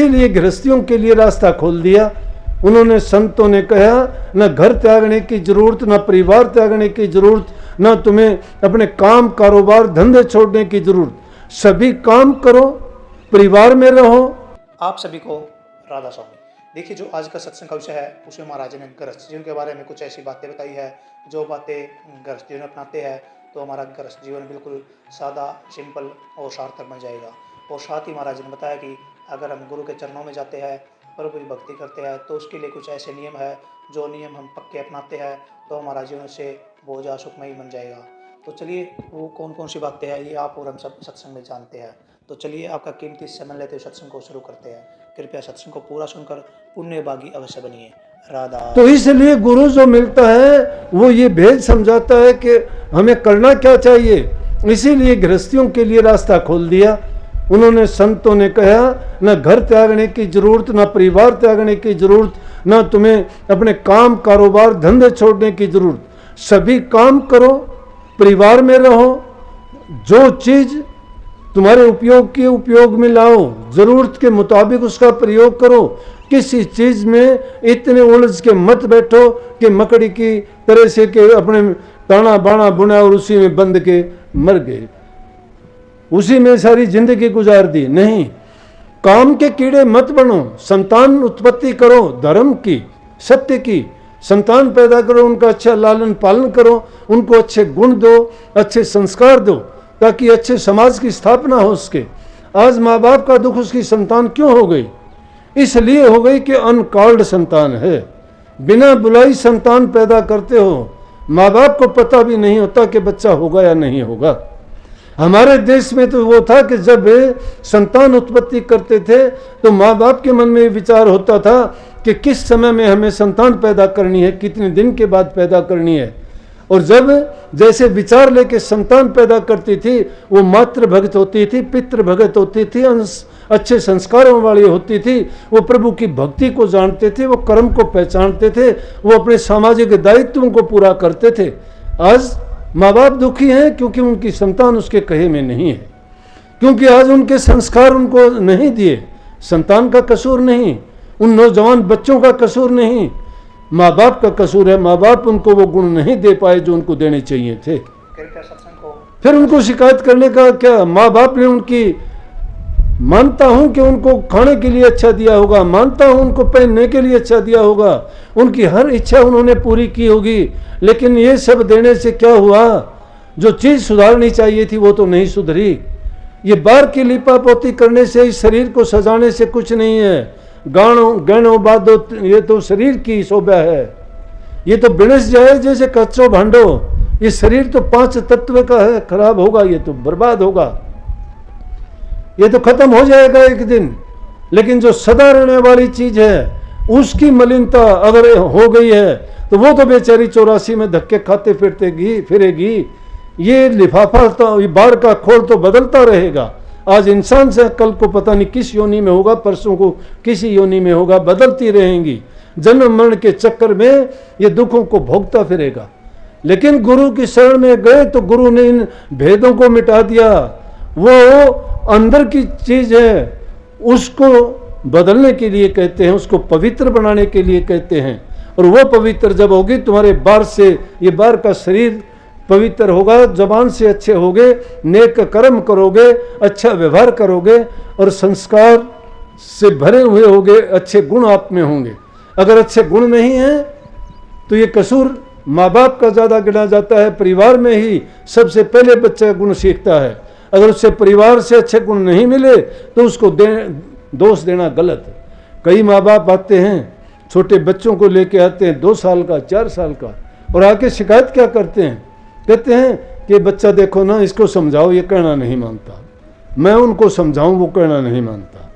इसीलिए गृहस्थियों के लिए रास्ता खोल दिया। उन्होंने, संतों ने कहा, न घर त्यागने की जरूरत, न परिवार त्यागने की जरूरत, न तुम्हें अपने काम कारोबार धंधे छोड़ने की जरूरत। सभी काम करो, परिवार में रहो। आप सभी को राधा स्वामी। देखिए, जो आज का सत्संग का विषय है उसमें महाराज ने गृहस्थ जीवन के बारे में कुछ ऐसी बातें बताई है, जो बातें गृहस्थ जीवन अपनाते हैं तो हमारा गृहस्थ जीवन बिल्कुल सादा, सिंपल और सार्थक बन जाएगा। और साथ ही महाराज ने बताया कि अगर हम गुरु के चरणों में जाते हैं, प्रभु की भक्ति करते हैं, तो उसके लिए कुछ ऐसे नियम है, जो नियम हम पक्के अपनाते हैं तो हमारा जीवन से बहुत ज़्यादा सुखमय बन जाएगा। तो चलिए, वो कौन कौन सी बातें हैं ये आप और हम सब सत्संग में जानते हैं। तो चलिए, आपका कीमती समय लेते हुए सत्संग को शुरू करते हैं। कृपया सत्संग को पूरा सुनकर पुण्यभागी अवश्य बनिए। राधा। तो इसलिए गुरु जो मिलता है वो ये भेद समझाता है कि हमें करना क्या चाहिए। इसीलिए गृहस्थियों के लिए रास्ता खोल दिया। उन्होंने, संतों ने कहा, न घर त्यागने की जरूरत, न परिवार त्यागने की जरूरत, न तुम्हें अपने काम कारोबार धंधे छोड़ने की जरूरत। सभी काम करो, परिवार में रहो। जो चीज तुम्हारे उपयोग की उपयोग में लाओ, जरूरत के मुताबिक उसका प्रयोग करो। किसी चीज में इतने उलझ के मत बैठो कि मकड़ी की तरह से के अपने ताना बाना बुना और उसी में बंद के मर गए, उसी में सारी जिंदगी गुजार दी। नहीं, काम के कीड़े मत बनो। संतान उत्पत्ति करो, धर्म की, सत्य की संतान पैदा करो, उनका अच्छा लालन पालन करो, उनको अच्छे गुण दो, अच्छे संस्कार दो, ताकि अच्छे समाज की स्थापना हो उसके। आज माँ बाप का दुख उसकी संतान क्यों हो गई? इसलिए हो गई कि अनकॉल्ड संतान है। बिना बुलाई संतान पैदा करते हो, माँ बाप को पता भी नहीं होता कि बच्चा होगा या नहीं होगा। हमारे देश में तो वो था कि जब संतान उत्पत्ति करते थे तो माँ बाप के मन में विचार होता था कि किस समय में हमें संतान पैदा करनी है, कितने दिन के बाद पैदा करनी है। और जब जैसे विचार लेके संतान पैदा करती थी, वो मातृ भक्त होती थी, पितृ भक्त होती थी, अच्छे संस्कारों वाली होती थी, वो प्रभु की भक्ति को जानते थे, वो कर्म को पहचानते थे, वो अपने सामाजिक दायित्वों को पूरा करते थे। आज माँ बाप दुखी हैं क्योंकि उनकी संतान उसके कहे में नहीं है, क्योंकि आज उनके संस्कार उनको नहीं दिए। संतान का कसूर नहीं, उन नौजवान बच्चों का कसूर नहीं, माँ बाप का कसूर है। माँ बाप उनको वो गुण नहीं दे पाए जो उनको देने चाहिए थे। फिर उनको शिकायत करने का क्या? माँ बाप ने उनकी, मानता हूं कि उनको खाने के लिए अच्छा दिया होगा, मानता हूं उनको पहनने के लिए अच्छा दिया होगा, उनकी हर इच्छा उन्होंने पूरी की होगी, लेकिन ये सब देने से क्या हुआ? जो चीज सुधारनी चाहिए थी वो तो नहीं सुधरी। ये बाहर की लिपा पोती करने से, इस शरीर को सजाने से कुछ नहीं है। गहनों बादो, ये तो शरीर की शोभा है। ये तो बिणस जाए जैसे कच्चो भांडो। ये शरीर तो 5 तत्व का है, खराब होगा, ये तो बर्बाद होगा, ये तो खत्म हो जाएगा एक दिन। लेकिन जो सदा रहने वाली चीज है, उसकी मलिनता अगर हो गई है तो वो तो बेचारी 84 में धक्के खाते फिरेगी। ये लिफाफा तो, ये बार का खोल तो बदलता रहेगा। आज इंसान से कल को पता नहीं किस योनि में होगा, परसों को किसी योनि में होगा, बदलती रहेंगी। जन्म मरण के चक्कर में ये दुखों को भोगता फिरेगा। लेकिन गुरु की शरण में गए तो गुरु ने इन भेदों को मिटा दिया। वो अंदर की चीज है, उसको बदलने के लिए कहते हैं, उसको पवित्र बनाने के लिए कहते हैं। और वो पवित्र जब होगी, तुम्हारे बाहर से, ये बाहर का शरीर पवित्र होगा, जबान से अच्छे होगे, नेक कर्म करोगे, अच्छा व्यवहार करोगे और संस्कार से भरे हुए होगे, अच्छे गुण आप में होंगे। अगर अच्छे गुण नहीं हैं तो ये कसूर माँ बाप का ज़्यादा गिना जाता है। परिवार में ही सबसे पहले बच्चा गुण सीखता है। अगर उससे परिवार से अच्छे गुण नहीं मिले तो उसको दोष देना गलत है। कई माँ बाप आते हैं, छोटे बच्चों को लेके आते हैं, 2 साल का, 4 साल का, और आके शिकायत क्या करते हैं? कहते हैं कि बच्चा देखो ना, इसको समझाओ, ये कहना नहीं मानता। मैं उनको समझाऊं, वो कहना नहीं मानता।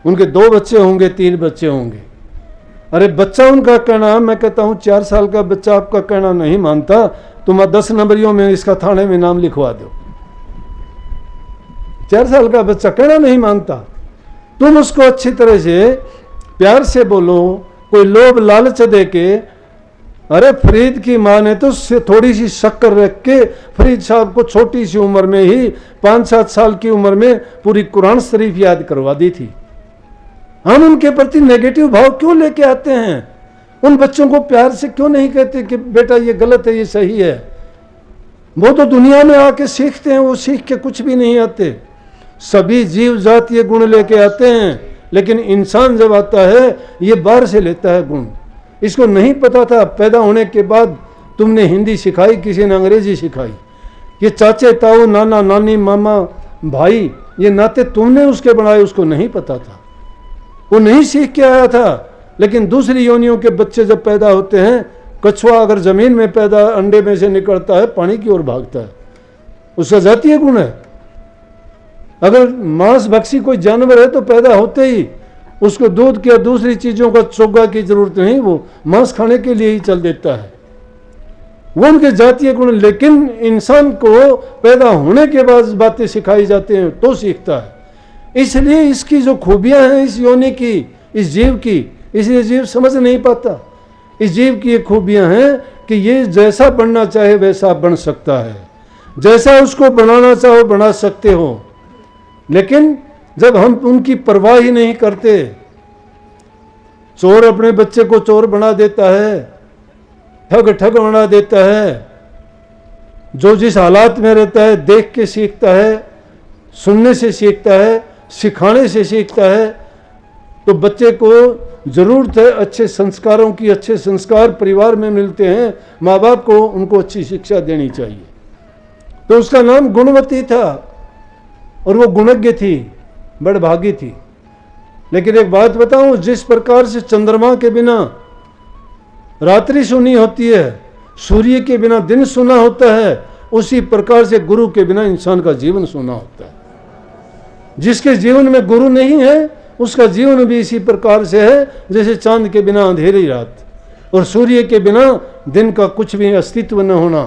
उनके 2 बच्चे होंगे, 3 बच्चे होंगे। अरे बच्चा उनका कहना, मैं कहता हूँ 4 साल का बच्चा आपका कहना नहीं मानता तो मैं 10 नंबरियों में इसका थाने में नाम लिखवा दो। 4 साल का बच्चा कहना नहीं मानता, तुम उसको अच्छी तरह से प्यार से बोलो, कोई लोभ लालच दे के। अरे फरीद की माँ ने तो थोड़ी सी शक्कर रख के फरीद साहब को छोटी सी उम्र में ही 5-7 साल की उम्र में पूरी कुरान शरीफ याद करवा दी थी। हम उनके प्रति नेगेटिव भाव क्यों लेके आते हैं? उन बच्चों को प्यार से क्यों नहीं कहते कि बेटा ये गलत है, ये सही है? वो तो दुनिया में आके सीखते हैं, वो सीख के कुछ भी नहीं आते। सभी जीव जात ये गुण लेके आते हैं, लेकिन इंसान जब आता है ये बाहर से लेता है गुण। इसको नहीं पता था, पैदा होने के बाद तुमने हिंदी सिखाई, किसी ने अंग्रेजी सिखाई। ये चाचे ताऊ, नाना नानी, मामा भाई, ये नाते तुमने उसके बनाए, उसको नहीं पता था, वो नहीं सीख के आया था। लेकिन दूसरी योनियों के बच्चे जब पैदा होते हैं, कछुआ अगर जमीन में पैदा अंडे में से निकलता है, पानी की ओर भागता है, उसका जातीय गुण है। अगर मांस भक्षी कोई जानवर है तो पैदा होते ही उसको दूध की या दूसरी चीजों का चोगा की जरूरत नहीं, वो मांस खाने के लिए ही चल देता है, वो उनके जातीय गुण। लेकिन इंसान को पैदा होने के बाद बातें सिखाई जाती हैं तो सीखता है। इसलिए इसकी जो खूबियां हैं इस योनि की, इस जीव की, इसलिए जीव समझ नहीं पाता। इस जीव की ये खूबियां हैं कि ये जैसा बनना चाहे वैसा बन सकता है, जैसा उसको बनाना चाहो बना सकते हो। लेकिन जब हम उनकी परवाह ही नहीं करते, चोर अपने बच्चे को चोर बना देता है, ठग ठग बना देता है, जो जिस हालात में रहता है देख के सीखता है, सुनने से सीखता है, सिखाने से सीखता है। तो बच्चे को जरूरत है अच्छे संस्कारों की, अच्छे संस्कार परिवार में मिलते हैं, माँ बाप को उनको अच्छी शिक्षा देनी चाहिए। तो उसका नाम गुणवती था और वो गुणज्ञ थी, बड़भागी थी। लेकिन एक बात बताऊं, जिस प्रकार से चंद्रमा के बिना रात्रि सुनी होती है, सूर्य के बिना दिन सुना होता है, उसी प्रकार से गुरु के बिना इंसान का जीवन सुना होता है। जिसके जीवन में गुरु नहीं है उसका जीवन भी इसी प्रकार से है जैसे चांद के बिना अंधेरी रात और सूर्य के बिना दिन का कुछ भी अस्तित्व न होना।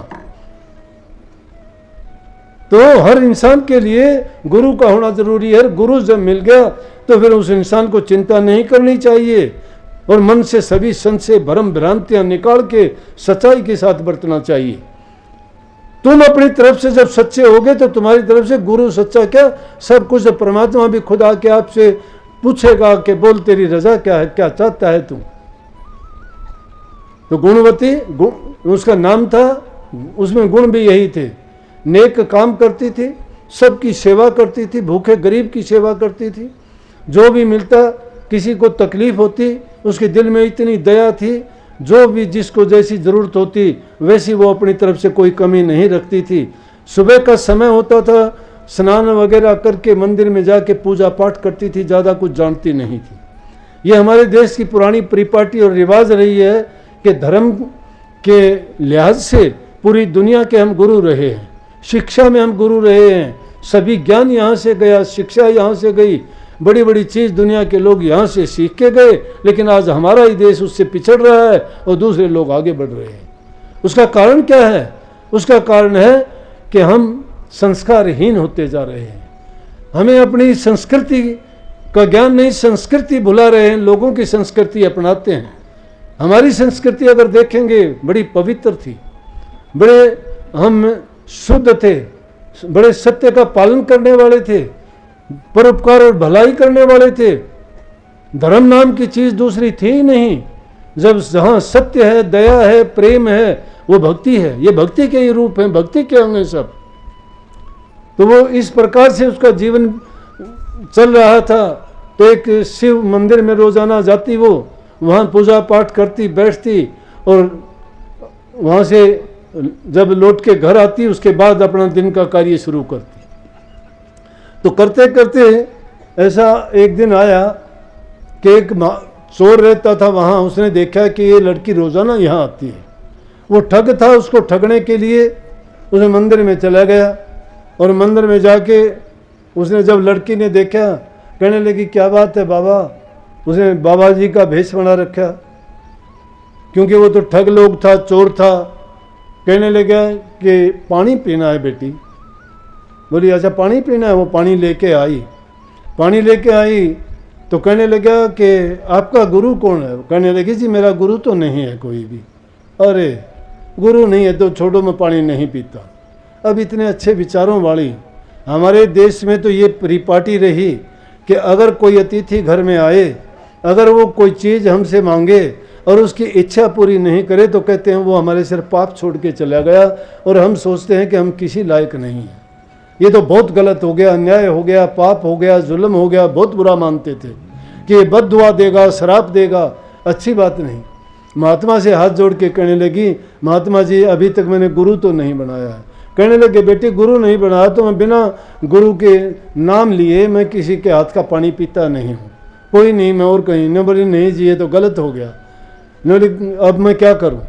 तो हर इंसान के लिए गुरु का होना जरूरी है। गुरु जब मिल गया तो फिर उस इंसान को चिंता नहीं करनी चाहिए और मन से सभी संशय भ्रम भ्रांतियां निकाल के सच्चाई के साथ बरतना चाहिए। तुम अपनी तरफ से जब सच्चे होगे तो तुम्हारी तरफ से गुरु सच्चा क्या, सब कुछ परमात्मा भी खुद आके आपसे पूछेगा कि बोल तेरी रजा क्या है, क्या चाहता है तू। तो गुणवती उसका नाम था, उसमें गुण भी यही थे। नेक काम करती थी, सबकी सेवा करती थी, भूखे गरीब की सेवा करती थी। जो भी मिलता, किसी को तकलीफ होती, उसके दिल में इतनी दया थी, जो भी जिसको जैसी ज़रूरत होती वैसी वो अपनी तरफ से कोई कमी नहीं रखती थी। सुबह का समय होता था, स्नान वगैरह करके मंदिर में जाके पूजा पाठ करती थी, ज़्यादा कुछ जानती नहीं थी। ये हमारे देश की पुरानी परिपाटी और रिवाज रही है कि धर्म के लिहाज से पूरी दुनिया के हम गुरु रहे हैं, शिक्षा में हम गुरु रहे हैं। सभी ज्ञान यहाँ से गया, शिक्षा यहाँ से गई, बड़ी बड़ी चीज़ दुनिया के लोग यहाँ से सीख के गए। लेकिन आज हमारा ही देश उससे पिछड़ रहा है और दूसरे लोग आगे बढ़ रहे हैं। उसका कारण क्या है? उसका कारण है कि हम संस्कारहीन होते जा रहे हैं। हमें अपनी संस्कृति का ज्ञान नहीं, संस्कृति भुला रहे हैं, लोगों की संस्कृति अपनाते हैं। हमारी संस्कृति अगर देखेंगे बड़ी पवित्र थी, बड़े हम शुद्ध थे, बड़े सत्य का पालन करने वाले थे, परोपकार और भलाई करने वाले थे। धर्म नाम की चीज दूसरी थी ही नहीं। जब जहाँ सत्य है, दया है, प्रेम है, वो भक्ति है। ये भक्ति के ही रूप हैं, भक्ति के होंगे सब। तो वो इस प्रकार से उसका जीवन चल रहा था। तो एक शिव मंदिर में रोजाना जाती, वो वहाँ पूजा पाठ करती, बैठती और वहाँ से जब लौट के घर आती उसके बाद अपना दिन का कार्य शुरू करती। तो करते करते ऐसा एक दिन आया कि एक चोर रहता था वहाँ, उसने देखा कि ये लड़की रोज़ाना यहाँ आती है। वो ठग था, उसको ठगने के लिए उसने मंदिर में चला गया और मंदिर में जाके उसने जब लड़की ने देखा, कहने लगी क्या बात है बाबा। उसने बाबा जी का भेष बना रखा, क्योंकि वो तो ठग लोग था, चोर था। कहने लगा कि पानी पीना है बेटी। बोली अच्छा पानी पीना है। वो पानी लेके आई, पानी लेके आई तो कहने लगा कि आपका गुरु कौन है? कहने लगी जी मेरा गुरु तो नहीं है कोई भी। अरे गुरु नहीं है तो छोड़ो, मैं पानी नहीं पीता। अब इतने अच्छे विचारों वाली हमारे देश में तो ये परिपाटी रही कि अगर कोई अतिथि घर में आए अगर वो कोई चीज़ हमसे मांगे और उसकी इच्छा पूरी नहीं करे तो कहते हैं वो हमारे सिर पाप छोड़ के चला गया, और हम सोचते हैं कि हम किसी लायक नहीं हैं। ये तो बहुत गलत हो गया, अन्याय हो गया, पाप हो गया, जुल्म हो गया। बहुत बुरा मानते थे कि ये बद्दुआ देगा, शराब देगा, अच्छी बात नहीं। महात्मा से हाथ जोड़ के कहने लगी, महात्मा जी अभी तक मैंने गुरु तो नहीं बनाया है। कहने लगे, बेटे गुरु नहीं बनाया तो मैं बिना गुरु के नाम लिए मैं किसी के हाथ का पानी पीता नहीं हूँ। कोई नहीं, मैं और कहीं न। बोली नहीं जी ये तो गलत हो गया। न बोली अब मैं क्या करूँ?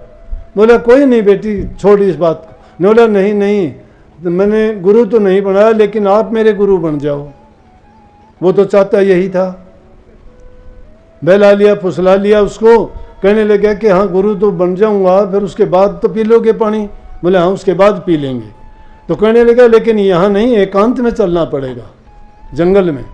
बोला कोई नहीं बेटी, छोड़ इस बात को। न बोला नहीं नहीं, मैंने गुरु तो नहीं बनाया, लेकिन आप मेरे गुरु बन जाओ। वो तो चाहता यही था। बहला लिया, फुसला लिया उसको। कहने लगा कि हाँ गुरु तो बन जाऊंगा, फिर उसके बाद तो पी लोगे पानी? बोले हाँ उसके बाद पी लेंगे। तो कहने लगा लेकिन यहाँ नहीं, एकांत में चलना पड़ेगा, जंगल में।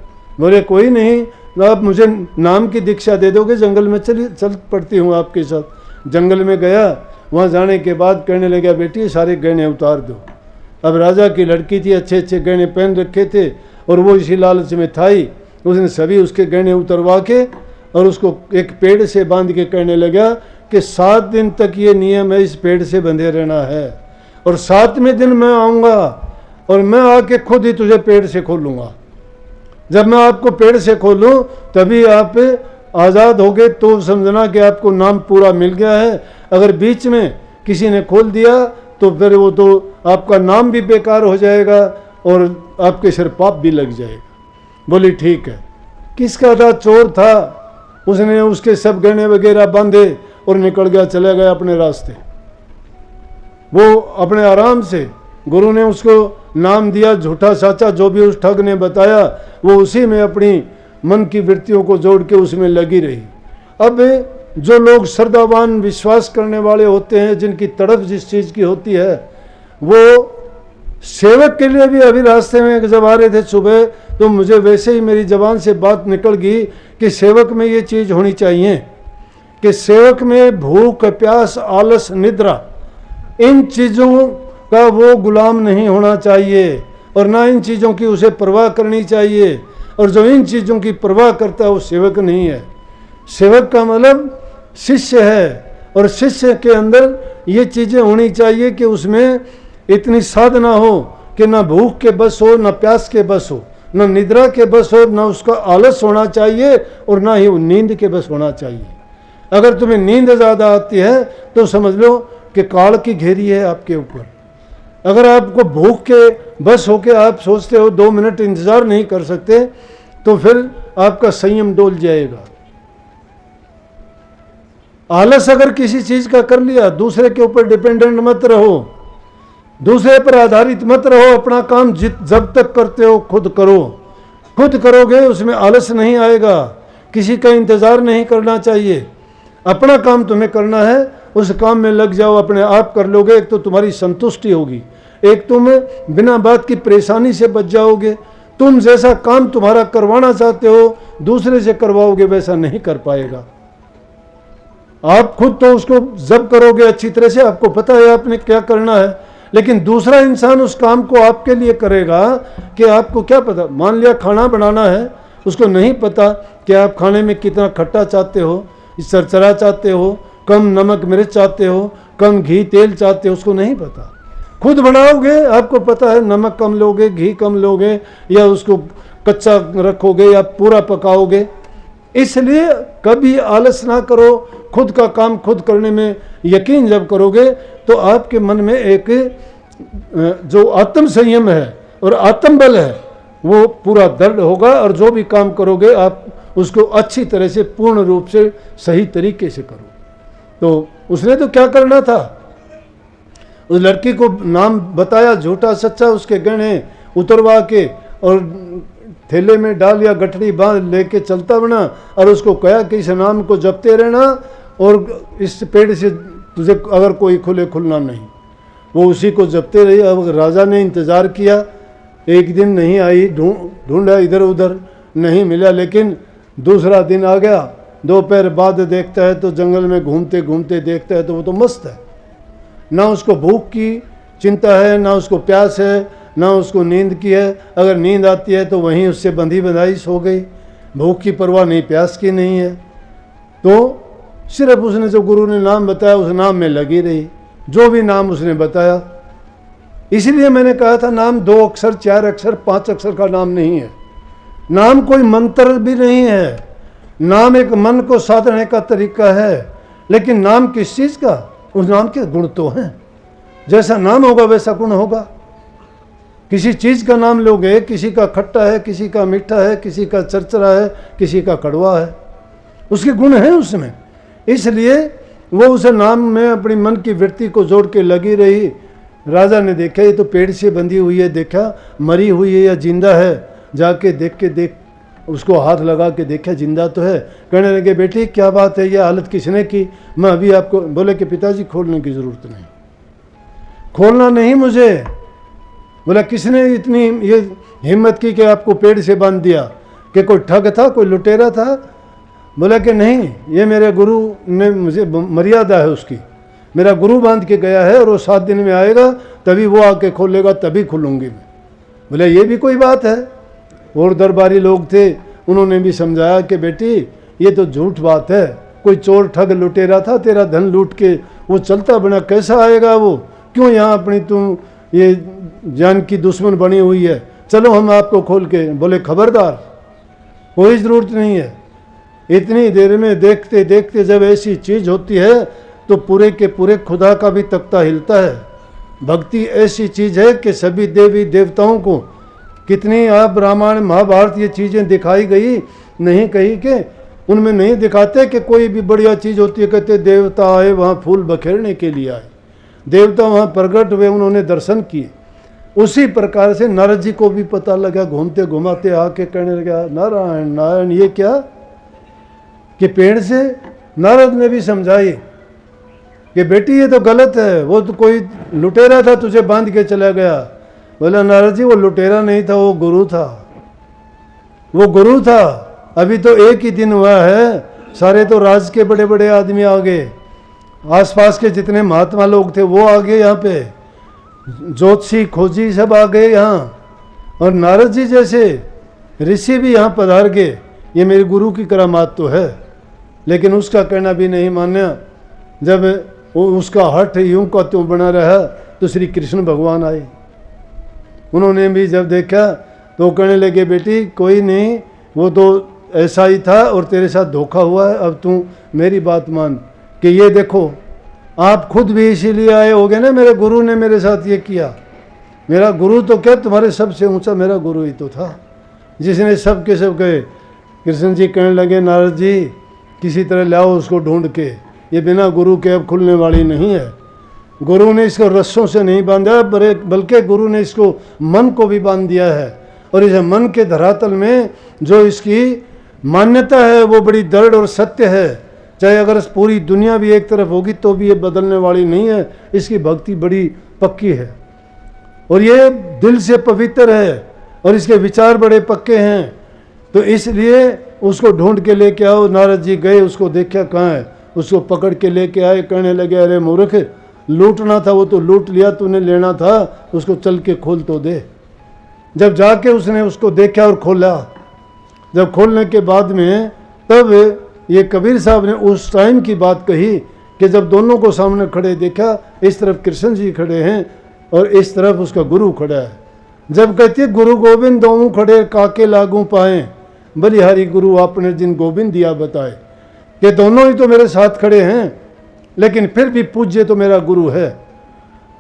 बोले कोई नहीं, आप मुझे नाम की दीक्षा दे दोगे, जंगल में चल पड़ती हूँ आपके साथ। जंगल में गया, वहाँ जाने के बाद कहने लगा बेटी सारे गहने उतार दो। अब राजा की लड़की थी, अच्छे अच्छे गहने पहन रखे थे, और वो इसी लालच में था ही। उसने सभी उसके गहने उतरवा के और उसको एक पेड़ से बांध के कहने लगा कि 7 दिन तक ये नियम है, इस पेड़ से बंधे रहना है, और 7वें दिन मैं आऊँगा और मैं आके खुद ही तुझे पेड़ से खोलूँगा। जब मैं आपको पेड़ से खोलूँ तभी आप आज़ाद हो गए, तो समझना कि आपको नाम पूरा मिल गया है। अगर बीच में किसी ने खोल दिया तो फिर वो तो आपका नाम भी बेकार हो जाएगा और आपके सिर पाप भी लग जाएगा। बोली ठीक है। किसका था? चोर था। उसने उसके सब गहने वगैरह बांधे और निकल गया, चला गया अपने रास्ते। वो अपने आराम से, गुरु ने उसको नाम दिया झूठा साचा, जो भी उस ठग ने बताया वो उसी में अपनी मन की वृत्तियों को जोड़ के उसमें लगी रही। अब जो लोग श्रद्धावान विश्वास करने वाले होते हैं, जिनकी तड़प जिस चीज़ की होती है, वो सेवक के लिए भी अभी रास्ते में जब आ रहे थे सुबह, तो मुझे वैसे ही मेरी जबान से बात निकल गई कि सेवक में ये चीज़ होनी चाहिए कि सेवक में भूख, प्यास, आलस, निद्रा, इन चीज़ों का वो गुलाम नहीं होना चाहिए, और ना इन चीज़ों की उसे परवाह करनी चाहिए। और जो इन चीज़ों की परवाह करता है वो सेवक नहीं है। सेवक का मतलब शिष्य है, और शिष्य के अंदर ये चीज़ें होनी चाहिए कि उसमें इतनी साधना हो कि ना भूख के बस हो, ना प्यास के बस हो, ना निद्रा के बस हो, ना उसका आलस होना चाहिए, और ना ही वो नींद के बस होना चाहिए। अगर तुम्हें नींद ज़्यादा आती है तो समझ लो कि काल की घेरी है आपके ऊपर। अगर आपको भूख के बस होके आप सोचते हो 2 मिनट इंतज़ार नहीं कर सकते, तो फिर आपका संयम डोल जाएगा। आलस अगर किसी चीज़ का कर लिया, दूसरे के ऊपर डिपेंडेंट मत रहो, दूसरे पर आधारित मत रहो। अपना काम जब तक करते हो खुद करो। खुद करोगे उसमें आलस नहीं आएगा, किसी का इंतज़ार नहीं करना चाहिए। अपना काम तुम्हें करना है, उस काम में लग जाओ, अपने आप कर लोगे। एक तो तुम्हारी संतुष्टि होगी, एक तुम बिना बात की परेशानी से बच जाओगे। तुम जैसा काम तुम्हारा करवाना चाहते हो दूसरे से करवाओगे, वैसा नहीं कर पाएगा। आप खुद तो उसको जब करोगे अच्छी तरह से, आपको पता है आपने क्या करना है, लेकिन दूसरा इंसान उस काम को आपके लिए करेगा कि आपको क्या पता। मान लिया खाना बनाना है, उसको नहीं पता कि आप खाने में कितना खट्टा चाहते हो, चरचरा चाहते हो, कम नमक मिर्च चाहते हो, कम घी तेल चाहते हो, उसको नहीं पता। खुद बनाओगे, आपको पता है नमक कम लोगे, घी कम लोगे, या उसको कच्चा रखोगे या पूरा पकाओगे। इसलिए कभी आलस ना करो। खुद का काम खुद करने में यकीन जब करोगे तो आपके मन में एक जो आत्म संयम है और आत्म बल है वो पूरा दृढ़ होगा, और जो भी काम करोगे आप उसको अच्छी तरह से पूर्ण रूप से सही तरीके से करो। तो उसने तो क्या करना था, उस लड़की को नाम बताया झूठा सच्चा, उसके गहने उतरवा के और थैले में डाल या गठरी बांध लेके चलता बना, और उसको कहा कि इस नाम को जपते रहना और इस पेड़ से तुझे अगर कोई खुले खुलना नहीं। वो उसी को जपते रही। अब राजा ने इंतज़ार किया, एक दिन नहीं आई, ढूंढा इधर उधर नहीं मिला, लेकिन दूसरा दिन आ गया। दोपहर बाद देखता है तो जंगल में घूमते घूमते देखता है तो वो तो मस्त है। ना उसको भूख की चिंता है, ना उसको प्यास है, ना उसको नींद की है। अगर नींद आती है तो वहीं उससे बंधी बंधाई सो गई। भूख की परवाह नहीं, प्यास की नहीं है। तो सिर्फ उसने जो गुरु ने नाम बताया उस नाम में लगी रही, जो भी नाम उसने बताया। इसलिए मैंने कहा था नाम 2 अक्षर 4 अक्षर 5 अक्षर का नाम नहीं है, नाम कोई मंत्र भी नहीं है, नाम एक मन को साधने का तरीका है। लेकिन नाम किस चीज़ का? उस नाम के गुण तो हैं, जैसा नाम होगा वैसा गुण होगा। किसी चीज़ का नाम लोगे, किसी का खट्टा है, किसी का मीठा है, किसी का चरचरा है, किसी का कड़वा है, उसके गुण हैं उसमें। इसलिए वो उस नाम में अपनी मन की वृत्ति को जोड़ के लगी रही। राजा ने देखा ये तो पेड़ से बंधी हुई है, देखा मरी हुई है या जिंदा है, जाके देख उसको हाथ लगा के देखा जिंदा तो है। कहने लगे बेटी क्या बात है, ये हालत किसने की? मैं अभी आपको बोले कि पिताजी खोलने की ज़रूरत नहीं, खोलना नहीं मुझे। बोला किसने इतनी ये हिम्मत की कि आपको पेड़ से बांध दिया? कि कोई ठग था, कोई लुटेरा था? बोला कि नहीं, ये मेरे गुरु ने मुझे, मर्यादा है उसकी, मेरा गुरु बांध के गया है और वो 7 दिन में आएगा, तभी वो आके खोलेगा, तभी खुलूँगी मैं। बोले ये भी कोई बात है? और दरबारी लोग थे, उन्होंने भी समझाया कि बेटी ये तो झूठ बात है, कोई चोर ठग लुटेरा था, तेरा धन लूट के वो चलता बना कैसा आएगा वो? क्यों यहाँ अपनी तुम ये जान की दुश्मन बनी हुई है? चलो हम आपको खोल के। बोले खबरदार, कोई ज़रूरत नहीं है। इतनी देर में देखते देखते जब ऐसी चीज़ होती है तो पूरे के पूरे खुदा का भी तख्ता हिलता है। भक्ति ऐसी चीज़ है कि सभी देवी देवताओं को, कितनी आप रामायण महाभारत ये चीज़ें दिखाई गई, नहीं कही कि उनमें नहीं दिखाते कि कोई भी बढ़िया चीज़ होती है, कहते देवता आए वहाँ फूल बखेरने के लिए आए, देवता वहाँ प्रकट हुए, उन्होंने दर्शन किए। उसी प्रकार से नारद जी को भी पता लगा, घूमते घुमाते आके कहने लगा नारायण नारायण, ये क्या कि पेड़ से? नारद ने भी समझाई कि बेटी ये तो गलत है, वो तो कोई लुटेरा था तुझे बांध के चला गया। बोला नारद जी वो लुटेरा नहीं था, वो गुरु था, वो गुरु था। अभी तो एक ही दिन हुआ है, सारे तो राज के बड़े बड़े आदमी आ गए, आसपास के जितने महात्मा लोग थे वो आ गए यहाँ पे, ज्योतिषी खोजी सब आ गए यहाँ, और नारद जी जैसे ऋषि भी यहाँ पधार गए। ये मेरे गुरु की करामात तो है, लेकिन उसका कहना भी नहीं माना। जब वो उसका हठ यूं का त्यों बना रहा तो श्री कृष्ण भगवान आए, उन्होंने भी जब देखा तो कहने लगे बेटी कोई नहीं, वो तो ऐसा ही था और तेरे साथ धोखा हुआ है, अब तू मेरी बात मान कि ये देखो आप खुद भी इसीलिए आए होगे ना, मेरे गुरु ने मेरे साथ ये किया। मेरा गुरु तो क्या, तुम्हारे सबसे ऊंचा मेरा गुरु ही तो था, जिसने सब के सब कहे। कृष्ण जी कहने लगे नारद जी किसी तरह लाओ उसको ढूंढ के, ये बिना गुरु के अब खुलने वाली नहीं है। गुरु ने इसको रस्सों से नहीं बांधा, बल्कि गुरु ने इसको मन को भी बांध दिया है, और इस मन के धरातल में जो इसकी मान्यता है वो बड़ी दृढ़ और सत्य है। चाहे अगर पूरी दुनिया भी एक तरफ होगी तो भी ये बदलने वाली नहीं है। इसकी भक्ति बड़ी पक्की है और ये दिल से पवित्र है और इसके विचार बड़े पक्के हैं। तो इसलिए उसको ढूंढ के लेके आओ। नारद जी गए, उसको देखा कहाँ है, उसको पकड़ के लेके आए। कहने लगे अरे मूर्ख, लूटना था वो तो लूट लिया, तूने लेना था उसको चल के खोल तो दे। जब जाके उसने उसको देखा और खोला, जब खोलने के बाद में तब ये कबीर साहब ने उस टाइम की बात कही कि जब दोनों को सामने खड़े देखा, इस तरफ कृष्ण जी खड़े हैं और इस तरफ उसका गुरु खड़ा है। जब कहते गुरु गोविंद दोनों खड़े काके लागू पाए, बलिहारी गुरु आपने जिन गोविंद दिया बताए, कि दोनों ही तो मेरे साथ खड़े हैं, लेकिन फिर भी पूज्य तो मेरा गुरु है।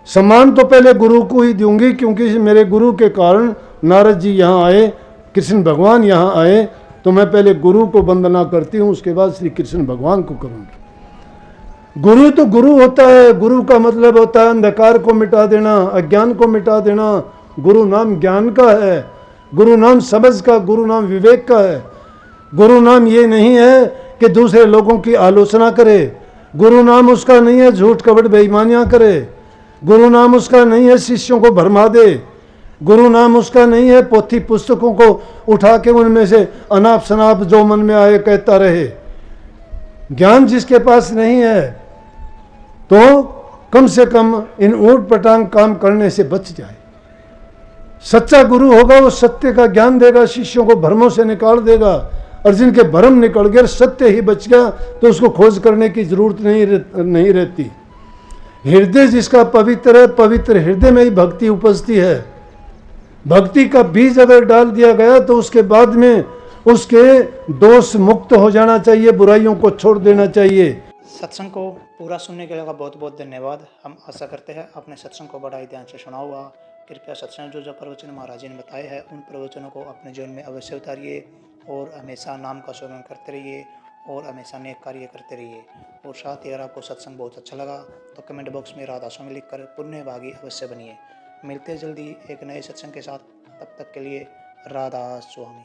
सम्मान तो पहले गुरु को ही दूंगी, क्योंकि मेरे गुरु के कारण नारद जी यहाँ आए, कृष्ण भगवान यहाँ आए, तो मैं पहले गुरु को वंदना करती हूँ, उसके बाद श्री कृष्ण भगवान को करूँगी। गुरु तो गुरु होता है, गुरु का मतलब होता है अंधकार को मिटा देना, अज्ञान को मिटा देना। गुरु नाम ज्ञान का है, गुरु नाम समझ का, गुरु नाम विवेक का है। गुरु नाम ये नहीं है कि दूसरे लोगों की आलोचना करे, गुरु नाम उसका नहीं है झूठ कपट बेईमानियाँ करे, गुरु नाम उसका नहीं है शिष्यों को भरमा दे, गुरु नाम उसका नहीं है पोथी पुस्तकों को उठा के उनमें से अनाप शनाप जो मन में आए कहता रहे। ज्ञान जिसके पास नहीं है तो कम से कम इन ऊट पटांग काम करने से बच जाए। सच्चा गुरु होगा वो सत्य का ज्ञान देगा, शिष्यों को भ्रमों से निकाल देगा। और जिनके भ्रम निकल गए, सत्य ही बच गया, तो उसको खोज करने की जरूरत नहीं रहती। हृदय जिसका पवित्र है, पवित्र हृदय में ही भक्ति उपजती है। भक्ति का बीज अगर डाल दिया गया तो उसके बाद में उसके दोष मुक्त हो जाना चाहिए, बुराइयों को छोड़ देना चाहिए। सत्संग को पूरा सुनने के लिए बहुत बहुत धन्यवाद। हम आशा करते हैं आपने सत्संग को बड़ा ही ध्यान से सुना हुआ। कृपया सत्संग जो प्रवचन महाराज जी ने बताए हैं उन प्रवचनों को अपने जीवन में अवश्य उतारिए और हमेशा नाम का स्मरण करते रहिए और हमेशा नेक कार्य करते रहिए। और साथ ही अगर आपको सत्संग बहुत अच्छा लगा तो कमेंट बॉक्स में राधा स्वामी लिखकर पुण्य भागी अवश्य बनिए। मिलते हैं जल्दी एक नए सत्संग के साथ, तब तक के लिए राधा स्वामी।